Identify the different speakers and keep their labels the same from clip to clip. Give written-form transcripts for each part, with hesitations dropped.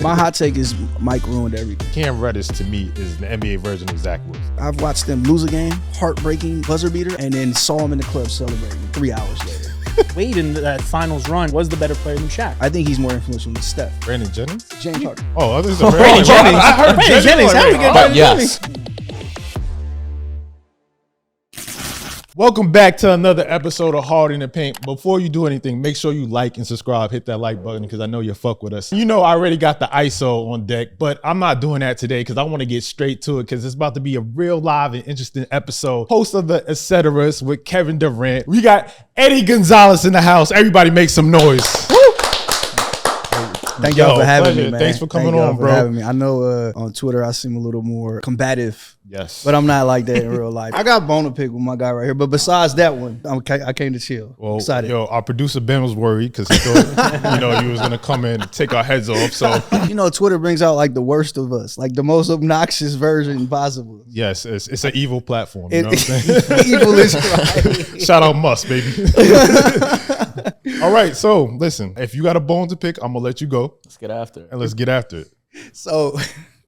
Speaker 1: My hot take is Mike ruined everything.
Speaker 2: Cam Reddish, to me, is the NBA version of Zach Wilson.
Speaker 1: I've watched them lose a game, heartbreaking buzzer beater, and then saw him in the club celebrating 3 hours later.
Speaker 3: Wade in that finals run was the better player than Shaq.
Speaker 1: I think he's more influential than Steph.
Speaker 2: Brandon Jennings?
Speaker 1: James Harden.
Speaker 2: Oh, others
Speaker 3: Oh,
Speaker 2: are
Speaker 3: Brandon Jennings.
Speaker 2: I heard
Speaker 3: Brandon Jennings. How did we get
Speaker 2: But
Speaker 3: Brandon
Speaker 4: yes.
Speaker 3: Jennings?
Speaker 2: Welcome back to another episode of Hard in the Paint. Before you do anything, make sure you like and subscribe. Hit that like button because I know you fuck with us. You know I already got the ISO on deck, but I'm not doing that today because I want to get straight to it because it's about to be a real live and interesting episode. Host of the Etceteras with Kevin Durant. We got Eddie Gonzalez in the house. Everybody make some noise.
Speaker 1: Thank y'all for having me, man.
Speaker 2: Thanks for coming
Speaker 1: Thank y'all
Speaker 2: on,
Speaker 1: for
Speaker 2: bro.
Speaker 1: having me. I know on Twitter I seem a little more combative.
Speaker 2: Yes.
Speaker 1: But I'm not like that in real life. I got bone to pick with my guy right here. But besides that one, I came to chill.
Speaker 2: Well,
Speaker 1: Excited.
Speaker 2: yo, our producer Ben was worried because he thought, you was gonna come in and take our heads off. So,
Speaker 1: Twitter brings out like the worst of us, like the most obnoxious version possible.
Speaker 2: yes, it's an evil platform. You know what I'm saying?
Speaker 1: Evil is right.
Speaker 2: Shout out Musk, baby. All right, so listen, if you got a bone to pick, I'm gonna let you go
Speaker 4: Let's get after it.
Speaker 2: and let's get after it.
Speaker 1: So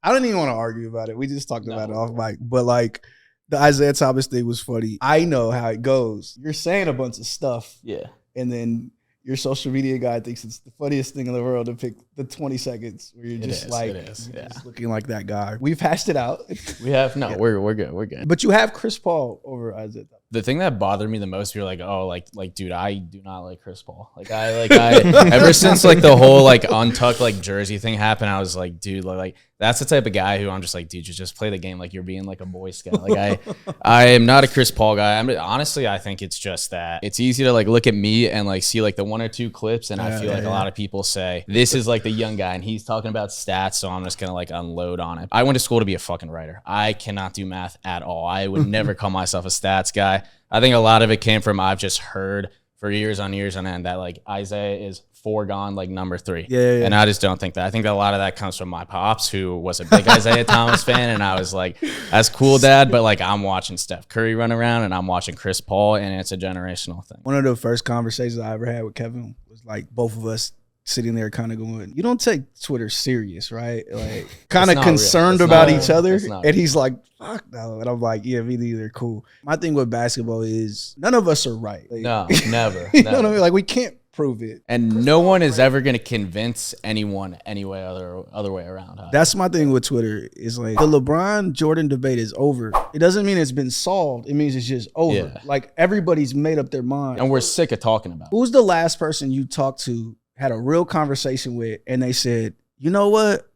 Speaker 1: I don't even want to argue about it. We just talked about it off mic. But like the Isaiah Thomas thing was funny. I know how it goes. You're saying a bunch of stuff.
Speaker 4: Yeah.
Speaker 1: And then your social media guy thinks it's the funniest thing in the world to pick the 20 seconds where you're just just looking like that guy. We've hashed it out.
Speaker 4: We have we're good. We're good.
Speaker 1: But you have Chris Paul over Isaiah Thomas.
Speaker 4: The thing that bothered me the most, you're like, oh, like, dude, I do not like Chris Paul. I ever since like the whole like untucked like jersey thing happened, I was like, dude, like that's the type of guy who I'm just like, dude, you just play the game like you're being like a Boy Scout. Like I am not a Chris Paul guy. Honestly, I think it's just that it's easy to like look at me and like see like the 1 or 2 clips, and I feel like a lot of people say this is like the young guy and he's talking about stats, so I'm just gonna like unload on it. I went to school to be a fucking writer. I cannot do math at all. I would never call myself a stats guy. I think a lot of it came from I've just heard for years on end that like Isaiah is foregone like number 3.
Speaker 1: Yeah.
Speaker 4: And I just don't think that. I think that a lot of that comes from my pops, who was a big Isaiah Thomas fan, and I was like, that's cool, Dad, but like I'm watching Steph Curry run around and I'm watching Chris Paul, and it's a generational thing.
Speaker 1: One of the first conversations I ever had with Kevin was like both of us sitting there kind of going, you don't take Twitter serious, right? Like kind of concerned about each other. And he's like, fuck no. And I'm like, yeah, me neither. Cool. My thing with basketball is none of us are right. Like,
Speaker 4: No, never.
Speaker 1: you know what I mean? Like we can't prove it.
Speaker 4: And no one is ever going to convince anyone anyway other way around. Huh?
Speaker 1: That's my thing with Twitter is like the LeBron Jordan debate is over. It doesn't mean it's been solved. It means it's just over.
Speaker 4: Yeah.
Speaker 1: Like everybody's made up their mind.
Speaker 4: And we're sick of talking about it.
Speaker 1: Who's the last person you talked to, had a real conversation with, and they said, you know what?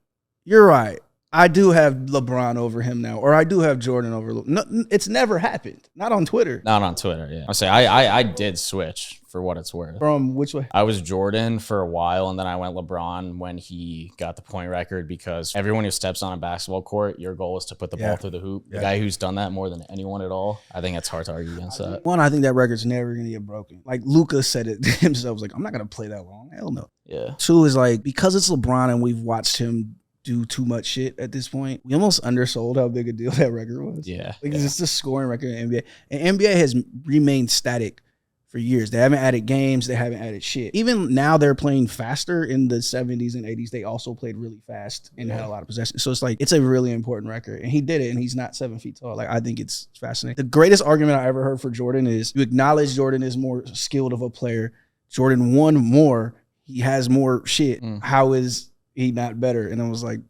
Speaker 1: You're right. I do have LeBron over him now, or I do have Jordan over. No, it's never happened. Not on Twitter.
Speaker 4: Not on Twitter, yeah. I'll say I did switch for what it's worth.
Speaker 1: From which way?
Speaker 4: I was Jordan for a while, and then I went LeBron when he got the point record, because everyone who steps on a basketball court, your goal is to put the ball through the hoop. The guy who's done that more than anyone at all, I think it's hard to argue against that.
Speaker 1: One, I think that record's never going to get broken. Like Luka said it himself, was like, I'm not going to play that long. Hell no.
Speaker 4: Yeah.
Speaker 1: 2 is like, because it's LeBron and we've watched him do too much shit at this point, we almost undersold how big a deal that record was.
Speaker 4: Yeah.
Speaker 1: Like it's a scoring record in the NBA. And NBA has remained static for years. They haven't added games. They haven't added shit. Even now they're playing faster. In the 70s and 80s, they also played really fast and had a lot of possession. So it's like, it's a really important record. And he did it, and he's not 7 feet tall. Like, I think it's fascinating. The greatest argument I ever heard for Jordan is you acknowledge Jordan is more skilled of a player. Jordan won more. He has more shit. How is he not better? And I was like,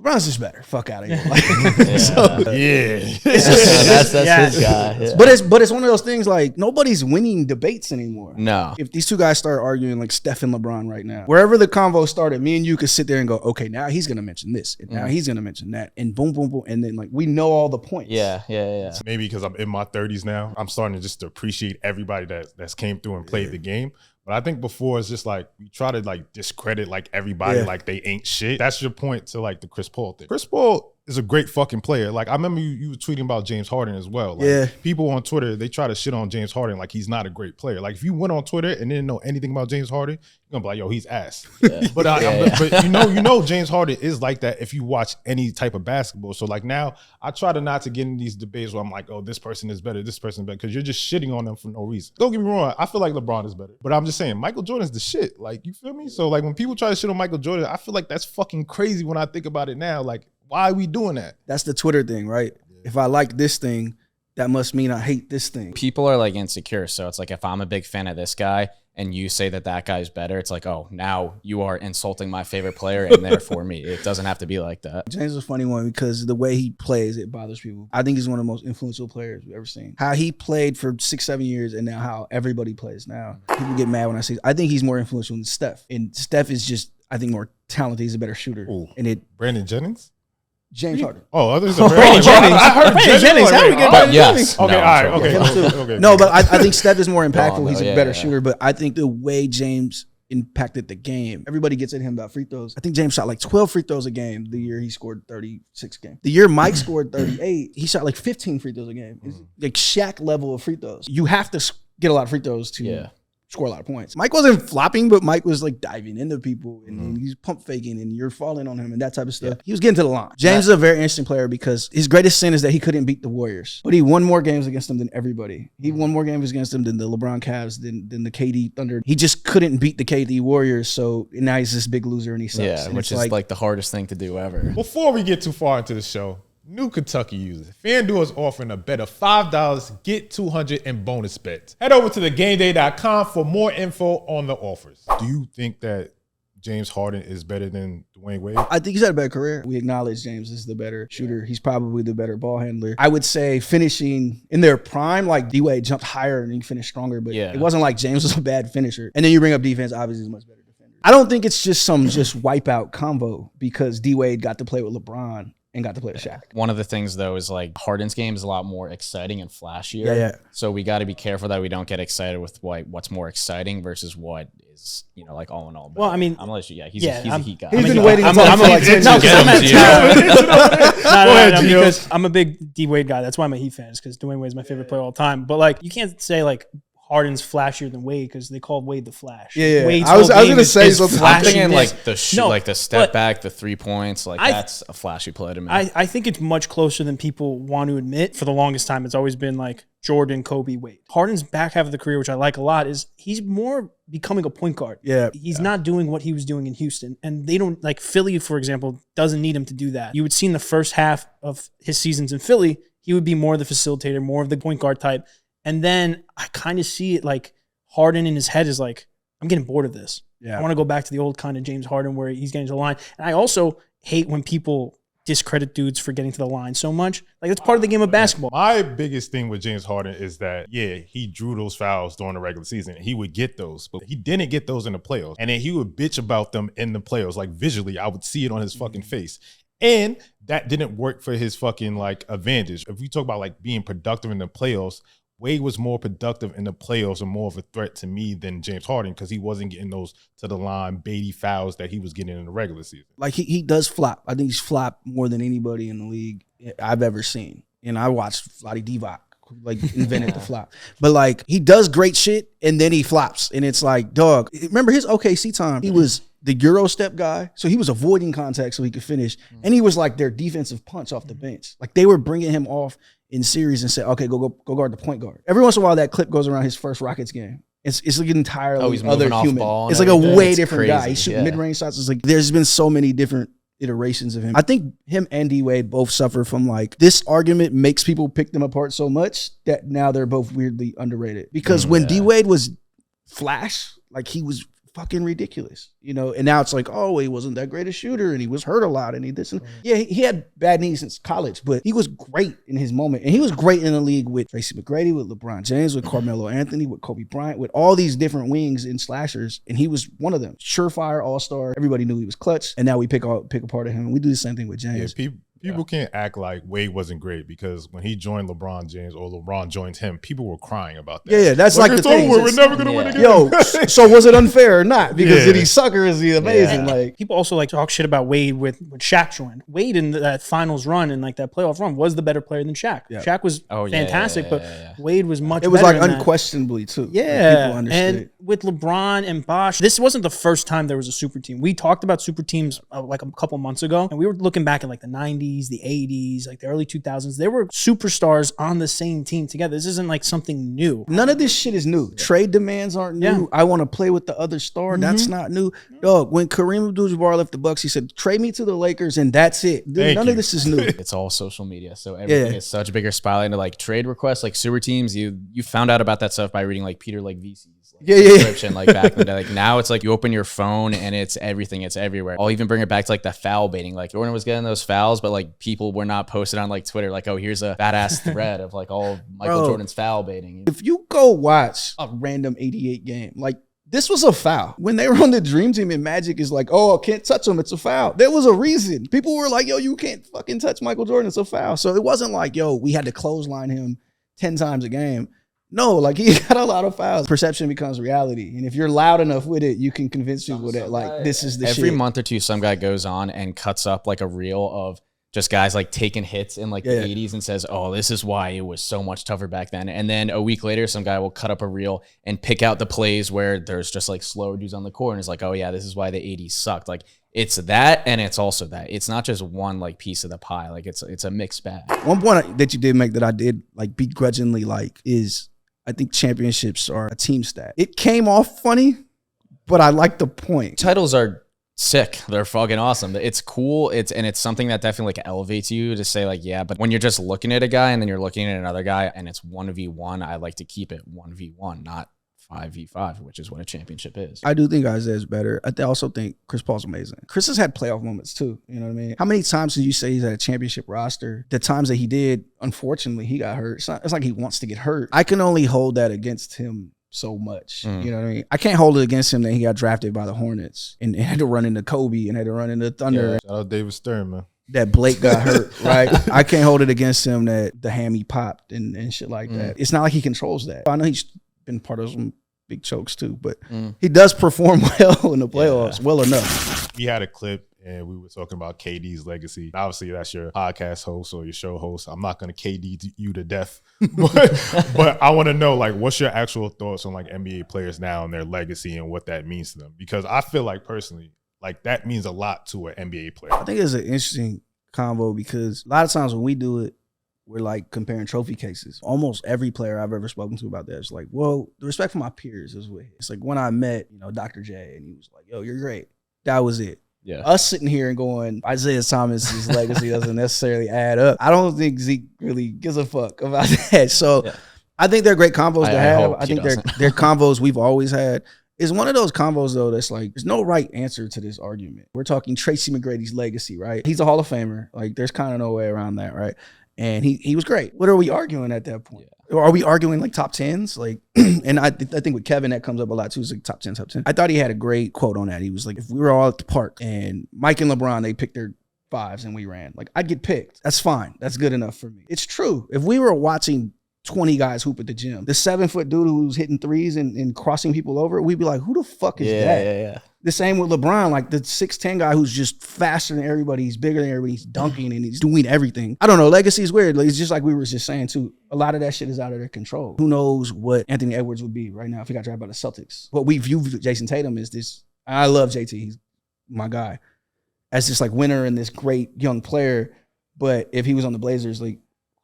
Speaker 1: LeBron's just better. Fuck out of here. Like,
Speaker 4: That's his guy. Yeah.
Speaker 1: But it's one of those things like nobody's winning debates anymore.
Speaker 4: No.
Speaker 1: If these two guys start arguing like Steph and LeBron right now, wherever the convo started, me and you could sit there and go, okay, now he's gonna mention this, and now he's gonna mention that, and boom, boom, boom, and then like we know all the points.
Speaker 4: Yeah.
Speaker 2: Maybe because I'm in my 30s now, I'm starting to just appreciate everybody that's came through and played the game. But I think before it's just like we try to like discredit like everybody like they ain't shit. That's your point to like the Chris Paul thing. Chris Paul is a great fucking player. Like, I remember you were tweeting about James Harden as well. Like,
Speaker 1: yeah.
Speaker 2: People on Twitter, they try to shit on James Harden like he's not a great player. Like, if you went on Twitter and didn't know anything about James Harden, you're gonna be like, yo, he's ass.
Speaker 4: Yeah.
Speaker 2: But you know James Harden is like that if you watch any type of basketball. So like now, I try to not to get in these debates where I'm like, oh, this person is better, this person is better, because you're just shitting on them for no reason. Don't get me wrong, I feel like LeBron is better. But I'm just saying, Michael Jordan's the shit. Like, you feel me? So like when people try to shit on Michael Jordan, I feel like that's fucking crazy when I think about it now. Like, why are we doing that?
Speaker 1: That's the Twitter thing, right? If I like this thing, that must mean I hate this thing.
Speaker 4: People are like insecure. So it's like, if I'm a big fan of this guy and you say that that guy's better, it's like, oh, now you are insulting my favorite player and therefore me. It doesn't have to be like that.
Speaker 1: James is a funny one because the way he plays, it bothers people. I think he's one of the most influential players we've ever seen. How he played for 6-7 years and now how everybody plays now. People get mad when I say, I think he's more influential than Steph. And Steph is just, I think, more talented. He's a better shooter.
Speaker 2: Ooh.
Speaker 1: And it
Speaker 2: Brandon Jennings?
Speaker 1: James Harden.
Speaker 2: Oh, others
Speaker 3: Brandon Jennings.
Speaker 2: I heard
Speaker 3: Brandon Jennings. How we get
Speaker 4: But yes.
Speaker 2: Okay,
Speaker 4: No,
Speaker 2: all right,
Speaker 4: I'm
Speaker 2: okay.
Speaker 4: joking.
Speaker 2: Okay.
Speaker 1: No, but I think Steph is more impactful.
Speaker 4: no,
Speaker 1: He's a
Speaker 4: yeah,
Speaker 1: better
Speaker 4: yeah.
Speaker 1: shooter. But I think the way James impacted the game, everybody gets at him about free throws. I think James shot like 12 free throws a game the year he scored 36 games. The year Mike scored 38, he shot like 15 free throws a game. It's like Shaq level of free throws. You have to get a lot of free throws to score a lot of points. Mike wasn't flopping, but Mike was like diving into people and he's pump faking and you're falling on him and that type of stuff. He was getting to the line. James is a very interesting player because his greatest sin is that he couldn't beat the Warriors, but he won more games against them than everybody. He won more games against them than the LeBron Cavs, than the KD Thunder. He just couldn't beat the KD Warriors, so now he's this big loser and he sucks.
Speaker 4: Yeah,
Speaker 1: And
Speaker 4: which
Speaker 1: it's
Speaker 4: is like the hardest thing to do ever.
Speaker 2: Before we get too far into the show, new Kentucky users. FanDuel is offering a bet of $5, get $200 in bonus bets. Head over to thegameday.com for more info on the offers. Do you think that James Harden is better than Dwayne Wade?
Speaker 1: I think he's had a better career. We acknowledge James is the better shooter. He's probably the better ball handler. I would say finishing in their prime, like D-Wade jumped higher and he finished stronger, but it wasn't like James was a bad finisher. And then you bring up defense, obviously he's a much better defender. I don't think it's just some wipeout combo because D-Wade got to play with LeBron and got to play with Shaq.
Speaker 4: One of the things, though, is like Harden's game is a lot more exciting and flashier.
Speaker 1: Yeah.
Speaker 4: So we got to be careful that we don't get excited with what's more exciting versus what is, like all in all better.
Speaker 3: Well, I mean,
Speaker 4: unless he's a Heat guy.
Speaker 1: He's been waiting to
Speaker 3: I'm
Speaker 1: talk for like 10
Speaker 3: No, because I'm a big D-Wade guy. That's why I'm a Heat fan, is because Dwayne Wade's my favorite player of all time. But like, you can't say like Harden's flashier than Wade because they called Wade the Flash.
Speaker 1: Yeah.
Speaker 3: Wade's
Speaker 1: I was
Speaker 3: whole game
Speaker 1: gonna
Speaker 3: is
Speaker 1: say something.
Speaker 4: I'm thinking
Speaker 3: flashiness.
Speaker 4: like the step back, the 3 points, like that's a flashy play to me.
Speaker 3: I think it's much closer than people want to admit. For the longest time, it's always been like Jordan, Kobe, Wade. Harden's back half of the career, which I like a lot, is he's more becoming a point guard.
Speaker 1: Yeah.
Speaker 3: He's not doing what he was doing in Houston. And they don't, like Philly, for example, doesn't need him to do that. You would see in the first half of his seasons in Philly, he would be more the facilitator, more of the point guard type. And then I kind of see it like Harden in his head is like, I'm getting bored of this.
Speaker 1: Yeah.
Speaker 3: I want to go back to the old kind of James Harden where he's getting to the line. And I also hate when people discredit dudes for getting to the line so much. Like, it's part of the game of basketball.
Speaker 2: My biggest thing with James Harden is that, he drew those fouls during the regular season. He would get those, but he didn't get those in the playoffs. And then he would bitch about them in the playoffs. Like, visually, I would see it on his fucking face. And that didn't work for his fucking, like, advantage. If we talk about, like, being productive in the playoffs, Wade was more productive in the playoffs and more of a threat to me than James Harden because he wasn't getting those to the line baity fouls that he was getting in the regular season.
Speaker 1: Like he does flop. I think he's flopped more than anybody in the league I've ever seen. And I watched Vlade Divac like invented the flop. But like he does great shit and then he flops. And it's like, dog, remember his OKC time? He was the Euro step guy. So he was avoiding contact so he could finish. And he was like their defensive punch off the bench. Like they were bringing him off in series and said, okay, go guard the point guard. Every once in a while, that clip goes around his first Rockets game. It's like an entirely
Speaker 4: he's
Speaker 1: other
Speaker 4: moving off
Speaker 1: human.
Speaker 4: ball and
Speaker 1: It's like a
Speaker 4: everything.
Speaker 1: way
Speaker 4: It's
Speaker 1: different guy.
Speaker 4: crazy,
Speaker 1: He's shooting
Speaker 4: yeah.
Speaker 1: mid-range shots. It's like there's been so many different iterations of him. I think him and D-Wade both suffer from like this argument makes people pick them apart so much that now they're both weirdly underrated. Because when D-Wade was flash, like he was fucking ridiculous, and now it's like, oh, he wasn't that great a shooter and he was hurt a lot and he this and yeah, he had bad knees since college, but he was great in his moment. And he was great in the league with Tracy McGrady, with LeBron James, with Carmelo Anthony, with Kobe Bryant, with all these different wings and slashers, and he was one of them. Surefire all-star. Everybody knew he was clutch, and now we pick apart of him. We do the same thing with James.
Speaker 2: Yeah, People can't act like Wade wasn't great because when he joined LeBron James or LeBron joined him, people were crying about that.
Speaker 1: Yeah, that's like the thing.
Speaker 2: We're never gonna win again.
Speaker 1: Yo, so was it unfair or not? Because did he suck or is he amazing? Like
Speaker 3: people also like talk shit about Wade when Shaq joined. Wade in that finals run and like that playoff run was the better player than Shaq. Yeah. Shaq was fantastic, but Wade was much better.
Speaker 1: It was like unquestionably too.
Speaker 3: Yeah, like and with LeBron and Bosh, this wasn't the first time there was a super team. We talked about super teams like a couple months ago, and we were looking back at like the 90s, the 80s, like the early 2000s. There were superstars on the same team together. This isn't like something new.
Speaker 1: None of this shit is new. Trade demands aren't new. Yeah. I want to play with the other star. That's not new. Dog, when Kareem Abdul-Jabbar left the Bucks, he said, trade me to the Lakers and that's it. Dude, none of this is new.
Speaker 4: It's all social media. So everything is such a bigger spotlight into like trade requests, like super teams. You found out about that stuff by reading like Peter like VC's description like back in the day. Like now it's like you open your phone and it's everything. It's everywhere. I'll even bring it back to like the foul baiting. Like Jordan was getting those fouls, but like people were not posted on like Twitter like, oh, here's a badass thread of like all Michael Jordan's foul baiting.
Speaker 1: If you go watch a random 88 game, like this was a foul. When they were on the Dream Team and Magic is like, oh, I can't touch him. It's a foul. There was a reason. People were like, yo, you can't fucking touch Michael Jordan. It's a foul. So it wasn't like, yo, we had to clothesline him 10 times a game. No, like he got a lot of fouls. Perception becomes reality. And if you're loud enough with it, you can convince people that like this is the shit.
Speaker 4: Every month or two, some guy goes on and cuts up like a reel of just guys like taking hits in like the 80s and says, oh, this is why it was so much tougher back then. And then a week later, some guy will cut up a reel and pick out the plays where there's just like slower dudes on the court. And it's like, oh yeah, this is why the 80s sucked. Like it's that and it's also that. It's not just one like piece of the pie. Like it's a mixed bag.
Speaker 1: One point that you did make that I did like begrudgingly like is I think championships are a team stat. It came off funny, but I like the point.
Speaker 4: Titles are sick. They're fucking awesome. It's cool. It's something that definitely like elevates you to say like, yeah, but when you're just looking at a guy and then you're looking at another guy and it's 1v1, I like to keep it 1v1, not 5v5, which is what a championship is.
Speaker 1: I do think Isaiah's better. I also think Chris Paul's amazing. Chris has had playoff moments too. You know what I mean? How many times did you say he's at a championship roster? The times that he did, unfortunately, he got hurt. It's like he wants to get hurt. I can only hold that against him so much. You know what I mean? I can't hold it against him that he got drafted by the Hornets and had to run into Kobe and had to run into Thunder.
Speaker 2: Yeah, shout out David Stern, man.
Speaker 1: That Blake got hurt, right? I can't hold it against him that the hammy popped and shit like that. It's not like he controls that. I know he's been part of some big chokes too, but he does perform well in the playoffs, well enough.
Speaker 2: We had a clip and we were talking about KD's legacy. Obviously, that's your podcast host or your show host. I'm not going to KD you to death, but I want to know, like, what's your actual thoughts on like NBA players now and their legacy and what that means to them? Because I feel like personally, like that means a lot to an NBA player.
Speaker 1: I think it's an interesting convo because a lot of times when we do it, we're like comparing trophy cases. Almost every player I've ever spoken to about that is like, well, the respect for my peers is what it's like when I met, Dr. J and he was like, yo, you're great. That was it.
Speaker 4: Yeah.
Speaker 1: Us sitting here and going, Isaiah Thomas's legacy doesn't necessarily add up. I don't think Zeke really gives a fuck about that. So I think they're great combos to have. I think they're combos we've always had. It's one of those combos though that's like there's no right answer to this argument. We're talking Tracy McGrady's legacy, right? He's a Hall of Famer. Like there's kind of no way around that, right? And he was great. What are we arguing at that point? Or are we arguing like top 10s? Like, and I think with Kevin that comes up a lot too. It's like top 10. I thought he had a great quote on that. He was like, if we were all at the park and Mike and LeBron, they picked their fives and we ran, like I'd get picked. That's fine. That's good enough for me. It's true. If we were watching 20 guys hoop at the gym, the 7-foot dude who's hitting threes and crossing people over, we'd be like, who the fuck is that?
Speaker 4: Yeah.
Speaker 1: The same with LeBron, like the 6'10" guy who's just faster than everybody. He's bigger than everybody. He's dunking and he's doing everything. I don't know. Legacy is weird. Like, it's just like we were just saying too. A lot of that shit is out of their control. Who knows what Anthony Edwards would be right now if he got drafted by the Celtics? What we view Jason Tatum is this. I love JT. He's my guy. As this like winner and this great young player. But if he was on the Blazers, like,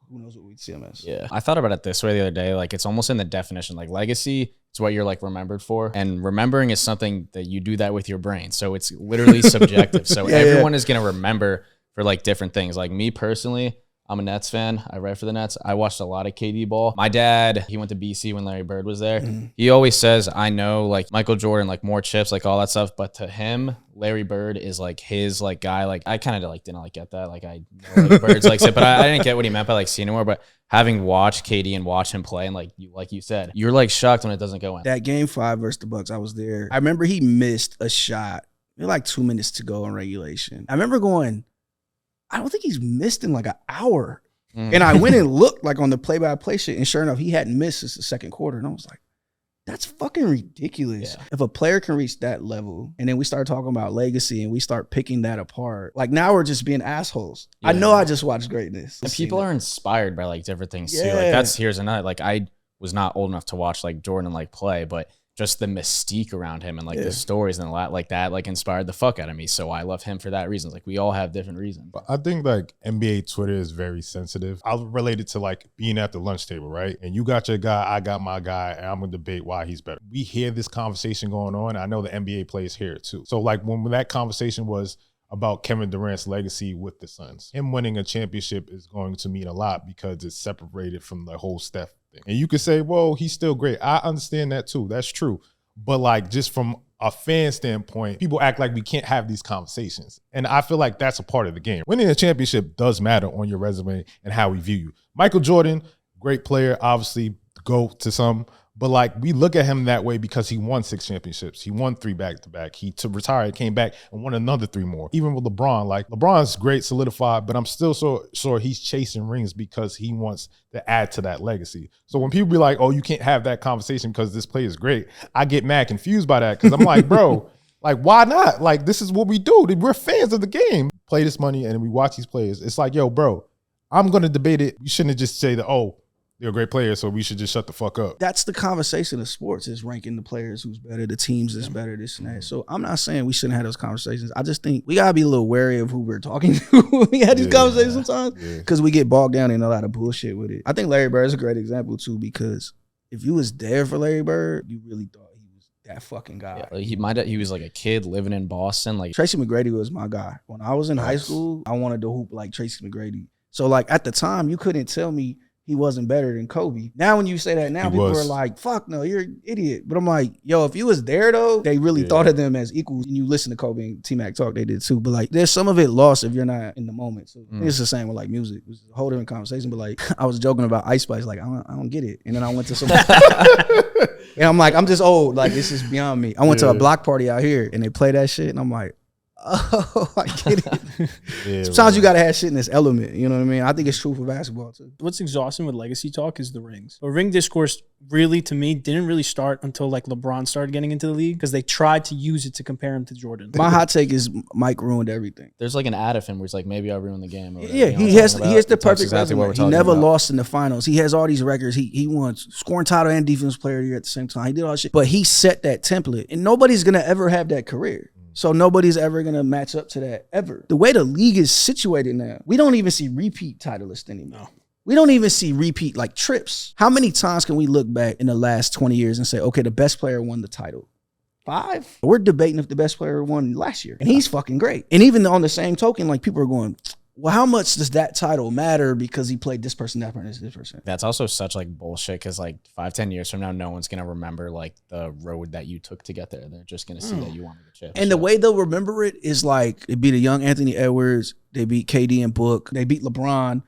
Speaker 1: who knows what we'd see him as.
Speaker 4: Yeah. I thought about it this way the other day. Like it's almost in the definition, like legacy, it's what you're like remembered for. And remembering is something that you do that with your brain. So it's literally subjective. So everyone is going to remember for like different things. Like me personally, I'm a Nets fan. I write for the Nets. I watched a lot of KD ball. My dad, he went to BC when Larry Bird was there. He always says, I know like Michael Jordan, like more chips, like all that stuff. But to him, Larry Bird is like his like guy. Like I kind of like didn't like get that. Like I know like Bird's like it, but I didn't get what he meant by like seeing him more. But having watched KD and watch him play and like you said, you're like shocked when it doesn't go in.
Speaker 1: That game 5 versus the Bucks, I was there. I remember he missed a shot. There were like 2 minutes to go in regulation. I remember going, I don't think he's missed in like an hour. And I went and looked like on the play-by-play shit, and sure enough, he hadn't missed since the second quarter. And I was like, that's fucking ridiculous. Yeah. If a player can reach that level, and then we start talking about legacy and we start picking that apart, like now we're just being assholes. Yeah. I know I just watched greatness.
Speaker 4: And people are inspired by like different things too. Like here's another, like I was not old enough to watch like Jordan like play, but just the mystique around him and like the stories and a lot like that like inspired the fuck out of me. So I love him for that reason. Like we all have different reasons.
Speaker 2: But I think like NBA Twitter is very sensitive. I'll relate it to like being at the lunch table, right? And you got your guy, I got my guy, and I'm gonna debate why he's better. We hear this conversation going on. I know the NBA players hear it too. So like when that conversation was about Kevin Durant's legacy with the Suns, him winning a championship is going to mean a lot because it's separated from the whole Steph thing. And you could say, well, he's still great. I understand that too. That's true. But like just from a fan standpoint, people act like we can't have these conversations. And I feel like that's a part of the game. Winning a championship does matter on your resume and how we view you. Michael Jordan, great player, obviously go to some. But like we look at him that way because he won 6 championships. He won 3 back-to-back. He retired, came back and won another 3 more. Even with LeBron, like LeBron's great, solidified, but I'm still so sure he's chasing rings because he wants to add to that legacy. So when people be like, oh, you can't have that conversation because this player is great, I get mad confused by that because I'm like, bro, like why not? Like this is what we do. We're fans of the game. Play this money and we watch these players. It's like, yo, bro, I'm going to debate it. You shouldn't just say that, oh, they're a great player, so we should just shut the fuck up.
Speaker 1: That's the conversation of sports, is ranking the players who's better, the teams that's better, this and that. So I'm not saying we shouldn't have those conversations. I just think we got to be a little wary of who we're talking to when we had these conversations sometimes because we get bogged down in a lot of bullshit with it. I think Larry Bird is a great example too, because if you was there for Larry Bird, you really thought he was that fucking guy.
Speaker 4: Yeah, like he was like a kid living in Boston. Like
Speaker 1: Tracy McGrady was my guy. When I was in high school, I wanted to hoop like Tracy McGrady. So like at the time, you couldn't tell me he wasn't better than Kobe. Now when you say that now, people are like, fuck no, you're an idiot. But I'm like, yo, if you was there though, they really thought of them as equals. And you listen to Kobe and T-Mac talk, they did too. But like there's some of it lost if you're not in the moment. So it's the same with like music. It was a whole different conversation. But like I was joking about Ice Spice, like I don't get it. And then I went to some and I'm like, I'm just old. Like this is beyond me. I went to a block party out here and they play that shit and I'm like, oh, I get it. Sometimes you gotta have shit in this element. You know what I mean? I think it's true for basketball too.
Speaker 3: What's exhausting with legacy talk is the rings. The ring discourse really, to me, didn't really start until like LeBron started getting into the league because they tried to use it to compare him to Jordan.
Speaker 1: My hot take is Mike ruined everything.
Speaker 4: There's like an ad of him where he's like, maybe I'll ruin the game. Or whatever,
Speaker 1: yeah, he has the perfect resume. He never lost in the finals. He has all these records. He won scoring title and defensive player of the year at the same time. He did all that shit. But he set that template. And nobody's gonna ever have that career. So nobody's ever going to match up to that ever. The way the league is situated now, we don't even see repeat titleists anymore. No. We don't even see repeat like trips. How many times can we look back in the last 20 years and say, okay, the best player won the title? 5? We're debating if the best player won last year. And he's fucking great. And even on the same token, like people are going, well, how much does that title matter because he played this person, that person, this person?
Speaker 4: That's also such like bullshit because like 5-10 years from now, no one's gonna remember like the road that you took to get there. They're just gonna see that you won the chip.
Speaker 1: And the way they'll remember it is like they beat a young Anthony Edwards, they beat KD and Book, they beat LeBron,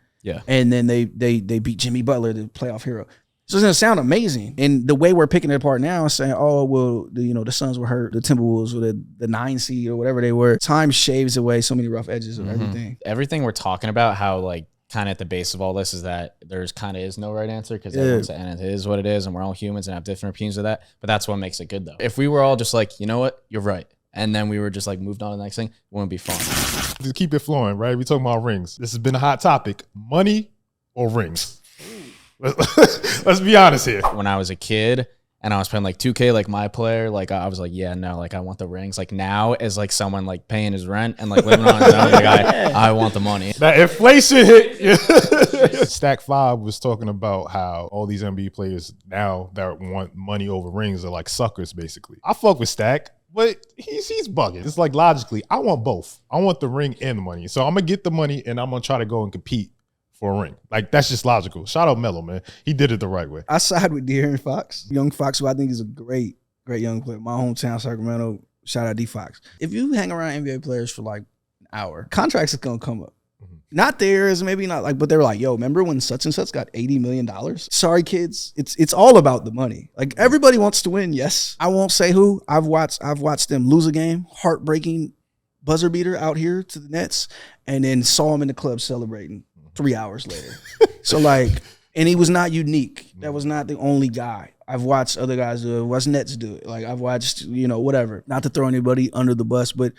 Speaker 1: and then they beat Jimmy Butler, the playoff hero. So it's gonna sound amazing. And the way we're picking it apart now is saying, oh, well, the Suns were hurt, the Timberwolves were the 9 seed or whatever they were. Time shaves away so many rough edges of everything.
Speaker 4: Everything we're talking about, how like kind of at the base of all this is that there's kind of is no right answer because everyone's and it is what it is and we're all humans and have different opinions of that. But that's what makes it good though. If we were all just like, you know what, you're right. And then we were just like moved on to the next thing, it wouldn't be fun.
Speaker 2: To keep it flowing, right? We talking about rings. This has been a hot topic. Money or rings? Let's be honest here.
Speaker 4: When I was a kid and I was playing like 2K, like my player, like I was like, yeah, no, like I want the rings. Like now as like someone like paying his rent and like living on his own, like I want the money.
Speaker 2: That inflation hit. Stack 5 was talking about how all these NBA players now that want money over rings are like suckers basically. I fuck with Stack. But he's bugging. It's like logically, I want both. I want the ring and the money. So I'm going to get the money and I'm going to try to go and compete for a ring. Like, that's just logical. Shout out Melo, man. He did it the right way.
Speaker 1: I side with De'Aaron Fox. Young Fox, who I think is a great young player. My hometown, Sacramento. Shout out D Fox. If you hang around NBA players for like an hour, contracts is going to come up. Not theirs, maybe not like, but they're like, yo, remember when such and such got $80 million? Sorry, kids. It's all about the money. Like everybody wants to win. Yes. I won't say who. I've watched them lose a game. Heartbreaking buzzer beater out here to the Nets, and then saw him in the club celebrating 3 hours later. So like, and he was not unique. That was not the only guy. I've watched other guys do it. I've watched Nets do it. Like I've watched, whatever. Not to throw anybody under the bus, but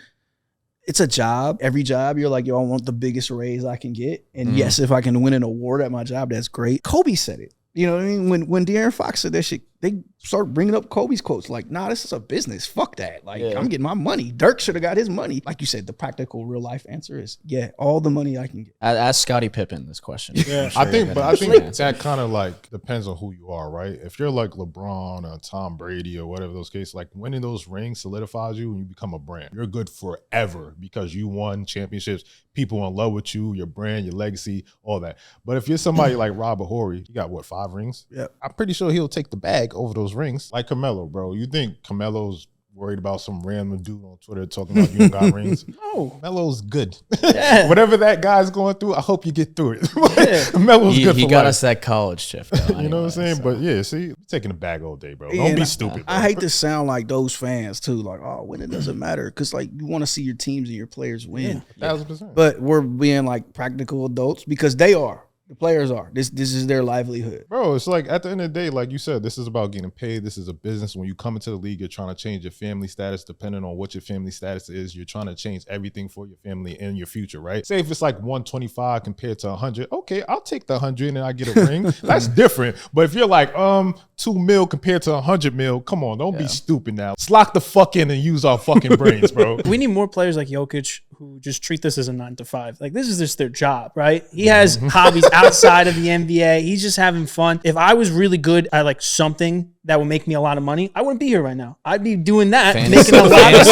Speaker 1: it's a job. Every job, you're like, yo, I want the biggest raise I can get. And yes, if I can win an award at my job, that's great. Kobe said it. You know what I mean? When De'Aaron Fox said that shit, they start bringing up Kobe's quotes. Like, nah, this is a business. Fuck that. Like, I'm getting my money. Dirk should have got his money. Like you said, the practical real life answer is, yeah, all the money I can get.
Speaker 4: Ask Scottie Pippen this question.
Speaker 2: Yeah, I think that kind of like depends on who you are, right? If you're like LeBron or Tom Brady or whatever those cases, like winning those rings solidifies you and you become a brand. You're good forever because you won championships. People in love with you, your brand, your legacy, all that. But if you're somebody like Robert Horry, you got what, 5 rings?
Speaker 1: Yeah.
Speaker 2: I'm pretty sure he'll take the bag over those rings. Like Carmelo, bro. You think Carmelo's worried about some random dude on Twitter talking about you don't got rings? No. Melo's good. Yeah. Whatever that guy's going through, I hope you get through it. Melo's good for
Speaker 4: He got
Speaker 2: life.
Speaker 4: us that college chip, though, anyway,
Speaker 2: you know what I'm saying?
Speaker 4: So.
Speaker 2: But yeah, see, you're taking the bag all day, bro. Don't be stupid, bro.
Speaker 1: I hate to sound like those fans too, like, oh, winning doesn't matter. Because like you want to see your teams and your players win.
Speaker 2: 1,000%.
Speaker 1: But we're being like practical adults because they are. The players are. This is their livelihood.
Speaker 2: Bro, it's like at the end of the day, like you said, this is about getting paid. This is a business. When you come into the league, you're trying to change your family status depending on what your family status is. You're trying to change everything for your family and your future, right? Say if it's like 125 compared to 100, okay, I'll take the 100 and I get a ring. That's different. But if you're like, 2 mil compared to 100 mil, come on, don't be stupid now. Let's lock the fuck in and use our fucking brains, bro.
Speaker 3: We need more players like Jokic who just treat this as a 9 to 5. Like this is just their job, right? He has hobbies outside of the NBA. He's just having fun. If I was really good at like something that would make me a lot of money, I wouldn't be here right now. I'd be doing that, making a lot of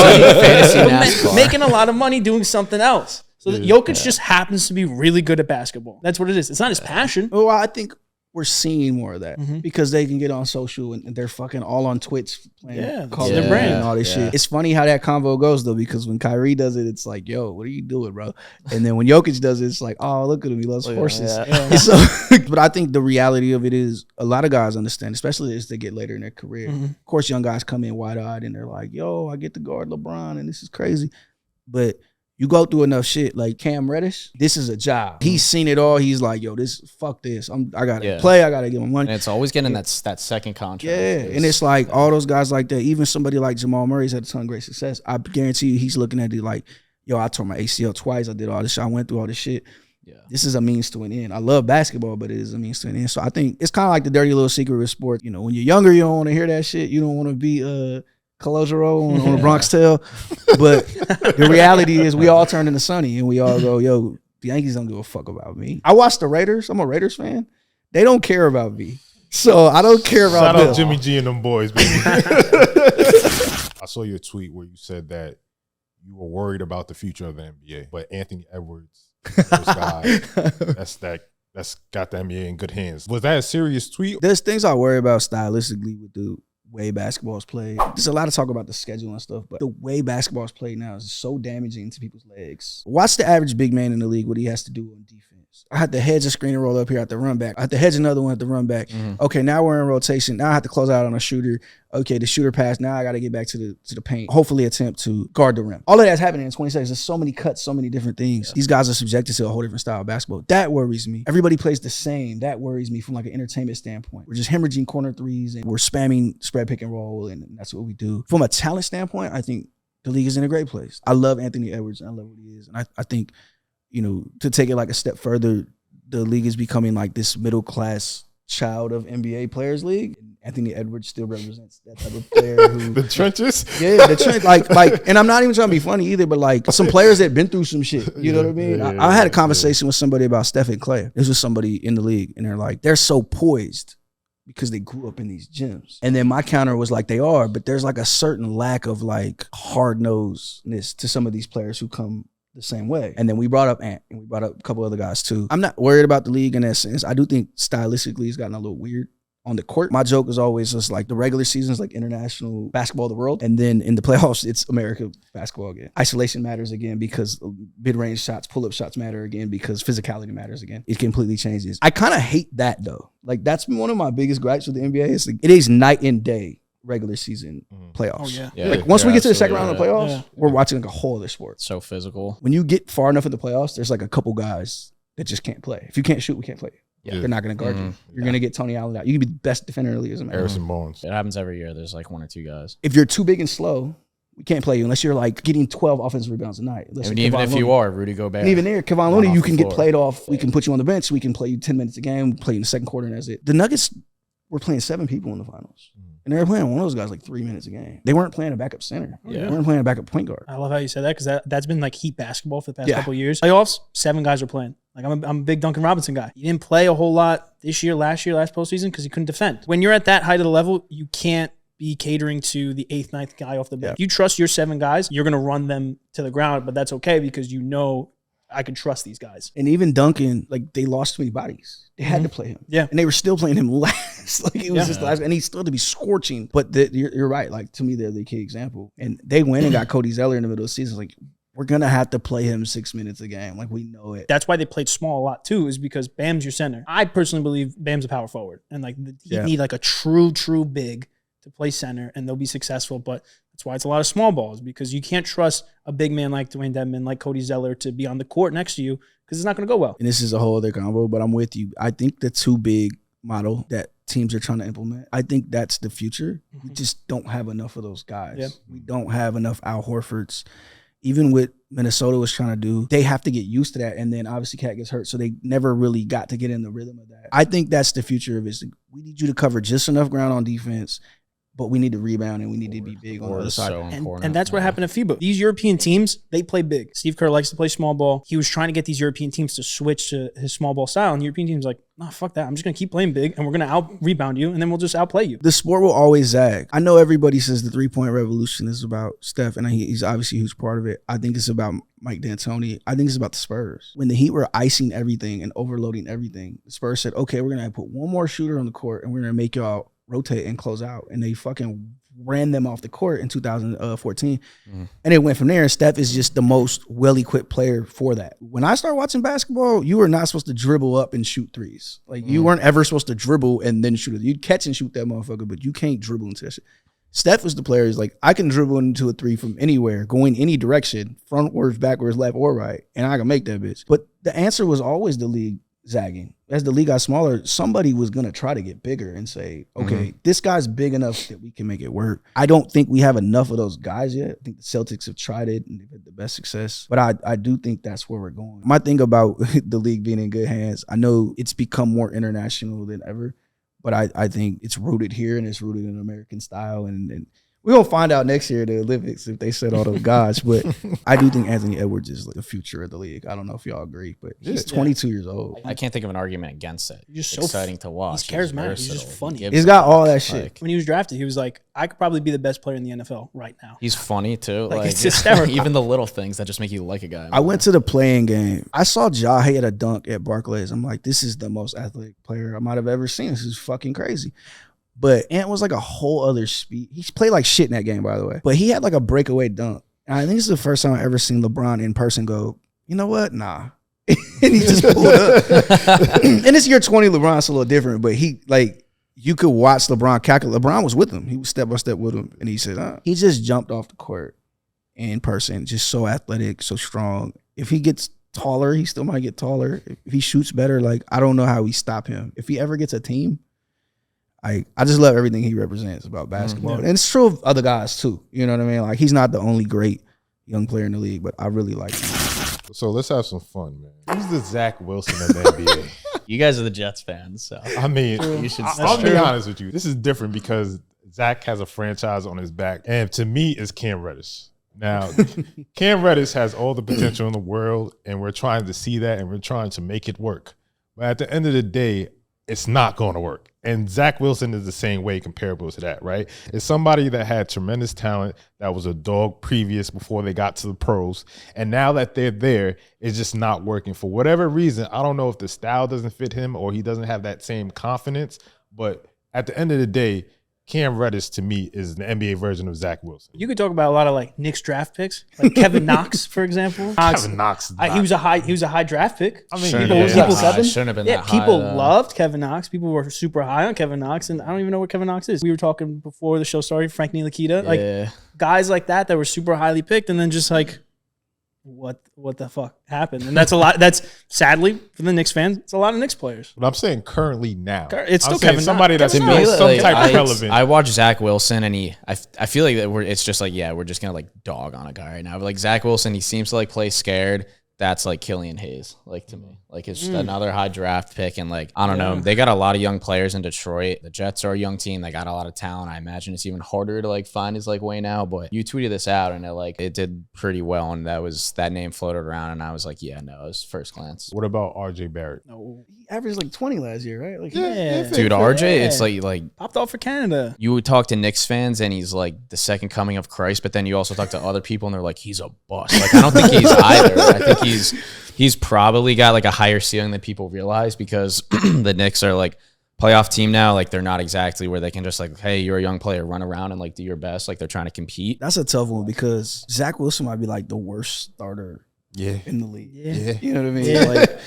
Speaker 3: money, making a lot of money doing something else. So Jokic just happens to be really good at basketball. That's what it is. It's not his passion.
Speaker 1: Well, I think we're seeing more of that because they can get on social and they're fucking all on Twitch playing Call of Duty and all this shit. It's funny how that convo goes though, because when Kyrie does it, it's like, yo, what are you doing, bro? And then when Jokic does it, it's like, oh, look at him, he loves horses. So, but I think the reality of it is a lot of guys understand, especially as they get later in their career. Of course, young guys come in wide-eyed and they're like, yo, I get to guard LeBron and this is crazy. But you go through enough shit, like Cam Reddish, this is a job. He's seen it all. He's like, yo, fuck this. I gotta play. I gotta get my money.
Speaker 4: And it's always getting that second contract.
Speaker 1: Yeah, and it's like all those guys like that. Even somebody like Jamal Murray's had a ton of great success. I guarantee you, he's looking at it like, yo, I tore my ACL twice. I did all this shit. I went through all this shit. Yeah, this is a means to an end. I love basketball, but it is a means to an end. So I think it's kind of like the dirty little secret with sports. You know, when you're younger, you don't want to hear that shit. You don't want to be Calogero on the Bronx Tale. But the reality is we all turn into Sonny and we all go, yo, the Yankees don't give a fuck about me. I watch the Raiders. I'm a Raiders fan. They don't care about me. So I don't care about them.
Speaker 2: Shout out Jimmy G and them boys, baby. I saw your tweet where you said that you were worried about the future of the NBA. But Anthony Edwards, this guy, that's got the NBA in good hands. Was that a serious tweet?
Speaker 1: There's things I worry about stylistically with the way basketball is played. There's a lot of talk about the schedule and stuff, but the way basketball is played now is so damaging to people's legs. Watch the average big man in the league, what he has to do on defense. I had to hedge a screen and roll up here at the run back. I had to hedge another one at the run back. Okay, now we're in rotation. Now I have to close out on a shooter. Okay, the shooter passed. Now I got to get back to the paint. Hopefully attempt to guard the rim. All of that's happening in 20 seconds. There's so many cuts, so many different things. These guys are subjected to a whole different style of basketball. That worries me. Everybody plays the same. That worries me from like an entertainment standpoint. We're just hemorrhaging corner threes and we're spamming spread pick and roll, and that's what we do. From a talent standpoint, I think the league is in a great place. I love Anthony Edwards. And I love what he is. And I think, you know, to take it like a step further, the league is becoming like this middle-class child of NBA players league. Anthony Edwards still represents that type of player who
Speaker 2: the trenches.
Speaker 1: Yeah, the trench. Like, and I'm not even trying to be funny either, but like some players that been through some shit. You know what I mean? I had a conversation with somebody about Steph and Clay. This was somebody in the league, and they're like, they're so poised because they grew up in these gyms. And then my counter was like, they are, but there's like a certain lack of like hard-nosedness to some of these players who come the same way. And then we brought up Ant, and we brought up a couple other guys too. I'm not worried about the league in that sense. I do think stylistically it's gotten a little weird on the court. My joke is always just like the regular season is like international basketball of the world. And then in the playoffs, it's America basketball again. Isolation matters again because mid-range shots, pull-up shots matter again because physicality matters again. It completely changes. I kind of hate that though. Like that's been one of my biggest gripes with the NBA. It's like, it is night and day regular season playoffs.
Speaker 3: Oh, yeah.
Speaker 4: Yeah.
Speaker 1: Like once we get to the second round of the
Speaker 4: absolutely
Speaker 1: playoffs, we're watching like a whole other sport.
Speaker 4: So physical.
Speaker 1: When you get far enough in the playoffs, there's like a couple guys that just can't play. If you can't shoot, we can't play.
Speaker 4: Yeah.
Speaker 1: They're not going to guard you. You're going to get Tony Allen out. You can be the best defender in the league as a man.
Speaker 2: Harrison Barnes.
Speaker 4: It happens every year. There's like 1 or 2 guys.
Speaker 1: If you're too big and slow, we can't play you unless you're like getting 12 offensive rebounds a night.
Speaker 4: And even if you are Rudy Gobert.
Speaker 1: And even there, Kevon Looney,
Speaker 4: off
Speaker 1: you
Speaker 4: the
Speaker 1: can get
Speaker 4: floor.
Speaker 1: played off. We can put you on the bench. We can play you 10 minutes a game, play you in the second quarter, and that's it. The Nuggets were playing 7 people in the finals. And they were playing one of those guys like 3 minutes a game. They weren't playing a backup center.
Speaker 4: Yeah.
Speaker 1: They weren't playing a backup point guard.
Speaker 3: I love how you said that because that's been like Heat basketball for the past
Speaker 1: Yeah.
Speaker 3: couple of years. Playoffs, 7 guys are playing. Like I'm a big Duncan Robinson guy. He didn't play a whole lot this year, last postseason because he couldn't defend. When you're at that height of the level, you can't be catering to the 8th, 9th guy off the bench. If you trust your 7 guys, you're going to run them to the ground, but that's okay because you know I can trust these guys.
Speaker 1: And even Duncan, like they lost too many bodies. They had to play him.
Speaker 3: Yeah.
Speaker 1: And they were still playing him last. Like it was just last. And he's still to be scorching. But you're right. Like to me, they're the key example. And they went and got Cody Zeller in the middle of the season. Like we're going to have to play him 6 minutes a game. Like we know it.
Speaker 3: That's why they played small a lot too, is because Bam's your center. I personally believe Bam's a power forward. And like you need like a true big to play center and they'll be successful. But that's why it's a lot of small balls because you can't trust a big man like Dwayne Dedmon, like Cody Zeller to be on the court next to you because it's not going to go well.
Speaker 1: And this is a whole other combo, but I'm with you. I think the too big model that teams are trying to implement, I think that's the future. We just don't have enough of those guys.
Speaker 3: Yeah.
Speaker 1: We don't have enough Al Horfords. Even what Minnesota was trying to do, they have to get used to that. And then obviously Cat gets hurt, so they never really got to get in the rhythm of that. I think that's the future of it. We need you to cover just enough ground on defense, but we need to rebound and we need to be big on the other side.
Speaker 3: And that's what happened at FIBA. These European teams, they play big. Steve Kerr likes to play small ball. He was trying to get these European teams to switch to his small ball style. And the European team's like, nah, fuck that. I'm just going to keep playing big and we're going to out-rebound you and then we'll just outplay you.
Speaker 1: The sport will always zag. I know everybody says the three-point revolution is about Steph, and he's obviously a huge part of it. I think it's about Mike D'Antoni. I think it's about the Spurs. When the Heat were icing everything and overloading everything, the Spurs said, okay, we're going to put one more shooter on the court and we're going to make y'all rotate and close out. And they fucking ran them off the court in 2014. And it went from there. Steph is just the most well-equipped player for that. When I started watching basketball, you were not supposed to dribble up and shoot threes. Like you weren't ever supposed to dribble and then shoot it. You'd catch and shoot that motherfucker, but you can't dribble into that shit. Steph was the player who's like, I can dribble into a 3 from anywhere, going any direction, frontwards, backwards, left or right, and I can make that bitch. But the answer was always the league zagging. As the league got smaller, somebody was going to try to get bigger and say, okay, this guy's big enough that we can make it work. I don't think we have enough of those guys yet. I think the Celtics have tried it and they've had the best success. But I do think that's where we're going. My thing about the league being in good hands, I know it's become more international than ever, but I think it's rooted here and it's rooted in American style. And we're going to find out next year at the Olympics if they set all those guys. But I do think Anthony Edwards is like the future of the league. I don't know if y'all agree, but he's 22 years old.
Speaker 4: I can't think of an argument against it.
Speaker 3: He's just
Speaker 4: It's
Speaker 3: so
Speaker 4: exciting to watch.
Speaker 3: he's charismatic. He's
Speaker 4: versatile.
Speaker 3: just funny.
Speaker 4: He gives
Speaker 1: He's got all that shit.
Speaker 3: When he was drafted, he was like, I could probably be the best player in the NFL right now.
Speaker 4: He's funny too.
Speaker 3: Like,
Speaker 4: Like
Speaker 3: it's hysterical.
Speaker 4: even the little things that just make you like a guy.
Speaker 1: I went to the playing game. I saw Ja hit a dunk at Barclays. I'm like, this is the most athletic player I might have ever seen. This is fucking crazy. But Ant was like a whole other speed. He played like shit in that game, by the way. But he had like a breakaway dunk. And I think it's the first time I've ever seen LeBron in person go, you know what? Nah. And he just pulled up. And it's year 20 LeBron, it's a little different. But he, like, you could watch LeBron calculate. LeBron was with him. He was step by step with him. And he said, he just jumped off the court in person. Just so athletic, so strong. If he gets taller, he still might get taller. If he shoots better, like, I don't know how we stop him. If he ever gets a team, I just love everything he represents about basketball. And it's true of other guys too. You know what I mean? Like he's not the only great young player in the league, but I really like him.
Speaker 2: So let's have some fun, man. Who's the Zach Wilson of the NBA?
Speaker 4: You guys are the Jets fans, so
Speaker 2: I mean,
Speaker 4: you should.
Speaker 2: I'll be honest with you. This is different because Zach has a franchise on his back. And to me, it's Cam Reddish. Now, Cam Reddish has all the potential in the world, and we're trying to see that, and we're trying to make it work. But at the end of the day, it's not going to work. And Zach Wilson is the same way comparable to that, right? It's somebody that had tremendous talent, that was a dog previous before they got to the pros. And now that they're there, it's just not working. For whatever reason, I don't know if the style doesn't fit him or he doesn't have that same confidence. But at the end of the day, Cam Reddish to me is the NBA version of Zach Wilson.
Speaker 3: You could talk about a lot of like Knicks draft picks, like Kevin Knox, for example.
Speaker 2: Kevin Knox.
Speaker 3: He was a high draft pick.
Speaker 2: I mean,
Speaker 3: people
Speaker 4: shouldn't have been that high.
Speaker 3: People loved Kevin Knox. People were super high on Kevin Knox, and I don't even know what Kevin Knox is. We were talking before the show started. Frank Ntilikina, like guys like that were super highly picked, and then just like, what the fuck happened? And that's a lot. That's sadly for the Knicks fans, it's a lot of Knicks players.
Speaker 2: But I'm saying currently now,
Speaker 3: it's still
Speaker 2: Kevin somebody that's
Speaker 3: Kevin
Speaker 2: still
Speaker 3: Knox.
Speaker 2: some type of relevant.
Speaker 4: I watch Zach Wilson, and I feel like that it's just like we're just gonna like dog on a guy right now. But like Zach Wilson, he seems to like play scared. That's like Killian Hayes, like to me. Like it's just another high draft pick, and like I don't know. They got a lot of young players in Detroit. The Jets are a young team. They got a lot of talent. I imagine it's even harder to like find his like way now. But you tweeted this out, and it did pretty well, and that name floated around, and I was like, yeah, no, it was first glance.
Speaker 2: What about RJ Barrett?
Speaker 1: No, he averaged like 20 last year, right? Like,
Speaker 4: dude, RJ, it's like
Speaker 3: popped off for Canada.
Speaker 4: You would talk to Knicks fans, and he's like the second coming of Christ. But then you also talk to other people, and they're like, he's a bust. Like I don't think he's either. I think he's probably got like a higher ceiling than people realize because the Knicks are like playoff team now. Like they're not exactly where they can just like, hey, you're a young player, run around and like do your best. Like they're trying to compete.
Speaker 1: That's a tough one because Zach Wilson might be like the worst starter in the league.
Speaker 3: Yeah.
Speaker 1: You know what I mean? Like,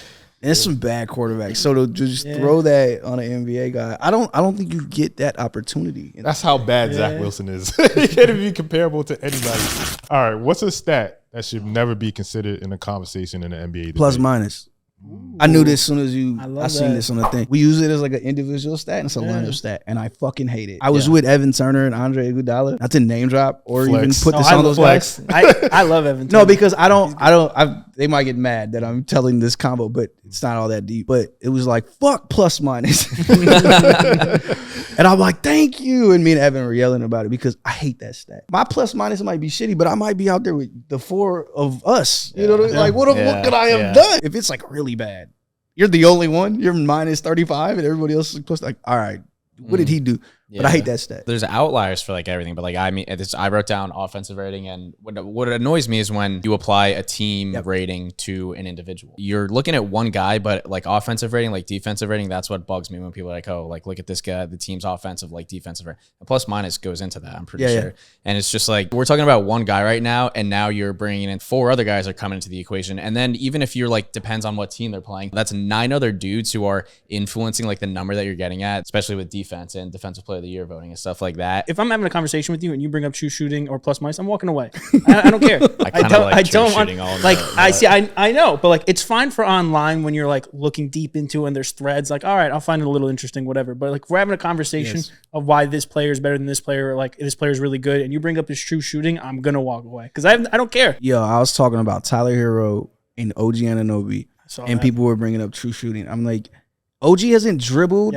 Speaker 1: and some bad quarterbacks. So to just throw that on an NBA guy, I don't think you get that opportunity.
Speaker 2: That's how bad Zach Wilson is. He can't even be comparable to anybody. All right, what's a stat that should never be considered in a conversation in the NBA today?
Speaker 1: Plus minus. I knew this as soon as I seen
Speaker 3: that.
Speaker 1: this on the thing. We use it as like an individual stat and it's a lineup stat, and I fucking hate it. I was with Evan Turner and Andre Iguodala. Not to name drop or
Speaker 2: Flex.
Speaker 1: even put this on those guys.
Speaker 3: I love Evan Turner.
Speaker 1: No, because they might get mad that I'm telling this combo, but it's not all that deep. But it was like, fuck plus minus. And I'm like, thank you. And me and Evan were yelling about it because I hate that stat. My plus minus might be shitty, but I might be out there with the four of us. You know what I mean? Like, what could I have done? If it's like really bad, you're the only one. You're minus 35 and everybody else is plus like, all right, what did he do? But I hate that stat.
Speaker 4: There's outliers for like everything, but like I wrote down offensive rating, and what annoys me is when you apply a team rating to an individual. You're looking at one guy, but like offensive rating, like defensive rating, that's what bugs me when people are like, oh, like look at this guy, the team's offensive, like defensive rating. And plus minus goes into that, I'm pretty sure. And it's just like we're talking about one guy right now, and now you're bringing in four other guys are coming into the equation. And then even if you're like depends on what team they're playing, that's 9 other dudes who are influencing like the number that you're getting at, especially with defense and defensive player of the year voting and stuff like that.
Speaker 3: If I'm having a conversation with you and you bring up true shooting or plus minus, I'm walking away. I don't care. I don't want like I see. I know, but like it's fine for online when you're like looking deep into and there's threads. Like, all right, I'll find it a little interesting, whatever. But like if we're having a conversation of why this player is better than this player, or like this player is really good, and you bring up his true shooting, I'm gonna walk away because I don't care.
Speaker 1: Yo, I was talking about Tyler Hero and OG Anunoby, and people were bringing up true shooting. I'm like, OG hasn't dribbled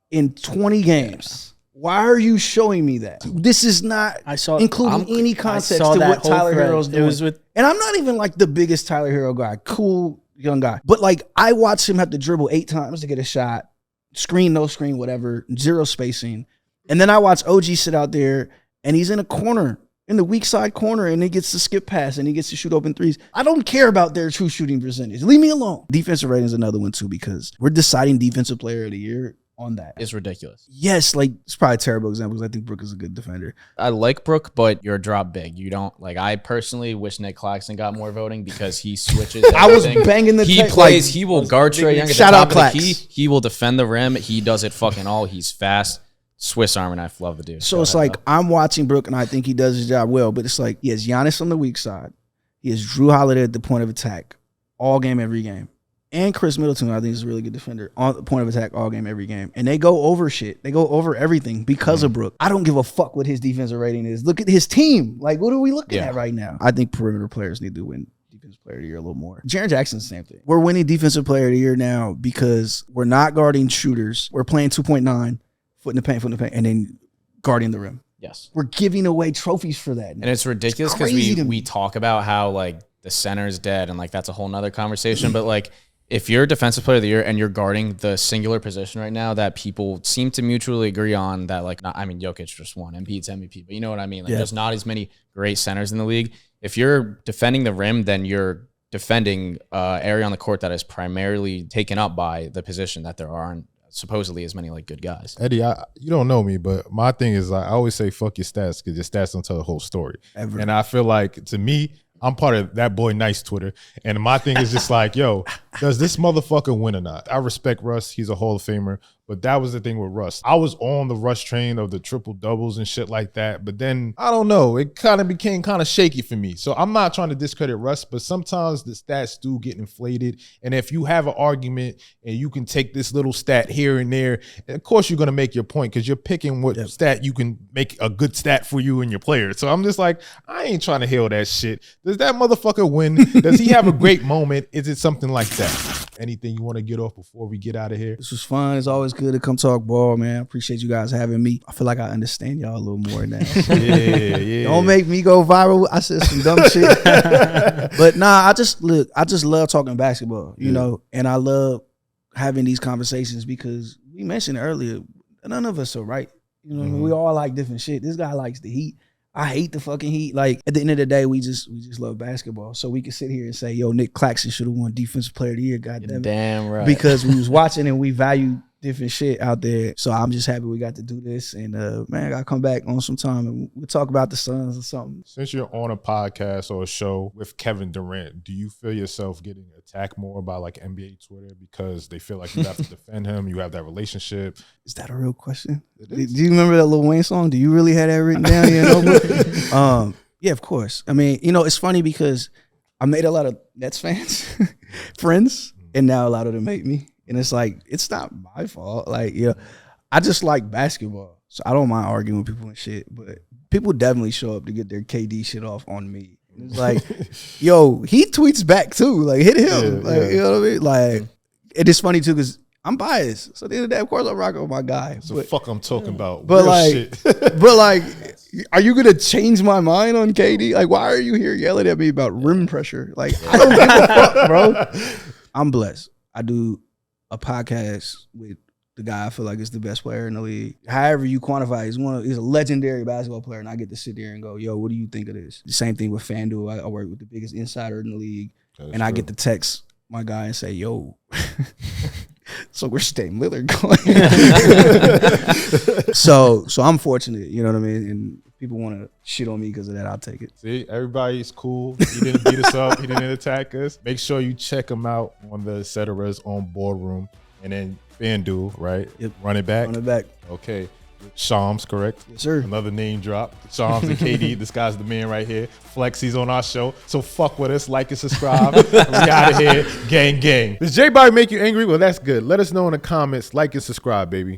Speaker 1: in 20 games. Why are you showing me that? This is not including any context to what Tyler Hero's doing. And I'm not even like the biggest Tyler Hero guy. Cool young guy. But like I watched him have to dribble 8 times to get a shot. Screen, no screen, whatever. 0 spacing. And then I watch OG sit out there and he's in a corner, in the weak side corner, and he gets to skip pass and he gets to shoot open threes. I don't care about their true shooting percentage. Leave me alone. Defensive rating is another one too because we're deciding defensive player of the year on that.
Speaker 4: It's ridiculous.
Speaker 1: Yes, like it's probably a terrible example because I think Brook is a good defender.
Speaker 4: I like Brook, but you're a drop big. You don't like. I personally wish Nick Claxton got more voting because he switches.
Speaker 1: I was banging the.
Speaker 4: He plays. He will guard Trae Young at the
Speaker 1: Shout
Speaker 4: top
Speaker 1: out
Speaker 4: of the
Speaker 1: Clax.
Speaker 4: key. He will defend the rim. He does it fucking all. He's fast. Swiss Army knife. Love the dude.
Speaker 1: So it's like I'm watching Brook and I think he does his job well, but it's like he has Giannis on the weak side. He has Drew Holiday at the point of attack all game, every game. And Chris Middleton, I think, is a really good defender on the point of attack all game, every game. And they go over shit. They go over everything because of Brook. I don't give a fuck what his defensive rating is. Look at his team. Like, what are we looking at right now? I think perimeter players need to win Defensive Player of the Year a little more. Jaren Jackson's the same thing. We're winning Defensive Player of the Year now because we're not guarding shooters. We're playing 2.9, foot in the paint, and then guarding the rim.
Speaker 4: Yes.
Speaker 1: We're giving away trophies for that.
Speaker 4: And it's ridiculous because we talk about how like the center is dead and like that's a whole nother conversation. But like if you're Defensive Player of the Year and you're guarding the singular position right now that people seem to mutually agree on that like, I mean, Jokic just won, Embiid's MVP, but you know what I mean? Like there's not as many great centers in the league. If you're defending the rim, then you're defending area on the court that is primarily taken up by the position that there are. And supposedly as many like good guys.
Speaker 2: Eddie, you don't know me, but my thing is I always say fuck your stats because your stats don't tell the whole story.
Speaker 1: Ever.
Speaker 2: And I feel like, to me, I'm part of that boy nice Twitter. And my thing is just like, yo, does this motherfucker win or not? I respect Russ. He's a Hall of Famer. But that was the thing with Russ. I was on the Russ train of the triple doubles and shit like that. But then, I don't know, it kind of became kind of shaky for me. So I'm not trying to discredit Russ, but sometimes the stats do get inflated. And if you have an argument and you can take this little stat here and there, of course you're going to make your point because you're picking what stat you can make a good stat for you and your player. So I'm just like, I ain't trying to heal that shit. Does that motherfucker win? Does he have a great moment? Is it something like that? Anything you want to get off before we get out of here?
Speaker 1: This was fun. It's always good to come talk ball, man. I appreciate you guys having me. I feel like I understand y'all a little more now.
Speaker 2: Yeah.
Speaker 1: Don't make me go viral. I said some dumb shit. But nah, I just love talking basketball, you know, and I love having these conversations because we mentioned earlier, none of us are right. You know, we all like different shit. This guy likes the Heat. I hate the fucking Heat. Like, at the end of the day, we just love basketball. So we can sit here and say, yo, Nick Claxton should have won Defensive Player of the Year, goddamn.
Speaker 4: Damn right.
Speaker 1: Because we was watching and we value different shit out there. So I'm just happy we got to do this. And man, I gotta come back on some time and we'll talk about the Suns or something.
Speaker 2: Since you're on a podcast or a show with Kevin Durant, do you feel yourself getting attacked more by like NBA Twitter because they feel like you have to defend him, you have that relationship?
Speaker 1: Is that a real question? Do you remember that Lil Wayne song? Do you really have that written down? You know? Yeah, of course. I mean, you know, it's funny because I made a lot of Nets fans friends, and now a lot of them hate me. And it's like, it's not my fault. Like, yeah, I just like basketball. So I don't mind arguing with people and shit. But people definitely show up to get their KD shit off on me. And it's like, yo, he tweets back too. Like, hit him. You know what I mean? Like, it is funny too because I'm biased. So at the end of the day, of course, I'm rocking with my guy.
Speaker 2: So fuck I'm talking about.
Speaker 1: But
Speaker 2: real
Speaker 1: like,
Speaker 2: shit.
Speaker 1: but like, are you gonna change my mind on KD? Like, why are you here yelling at me about rim pressure? Like, I don't give a fuck, bro. I'm blessed. I do a podcast with the guy I feel like is the best player in the league. However you quantify, he's a legendary basketball player, and I get to sit there and go, yo, what do you think of this? The same thing with FanDuel. I work with the biggest insider in the league, and I get to text my guy and say, yo, so where's Dame Lillard going? so I'm fortunate, you know what I mean? And if people want to shit on me because of that, I'll take it.
Speaker 2: See, everybody's cool. He didn't beat us up. He didn't attack us. Make sure you check him out on the Cetera's on Boardroom. And then FanDuel, right?
Speaker 1: Yep.
Speaker 2: Run it back. Okay. Shams, correct?
Speaker 1: Yes, sir.
Speaker 2: Another name drop. Shams and KD. This guy's the man right here. Flex, he's on our show. So fuck with us. Like and subscribe. We out of here. Gang, gang. Does JBobby make you angry? Well, that's good. Let us know in the comments. Like and subscribe, baby.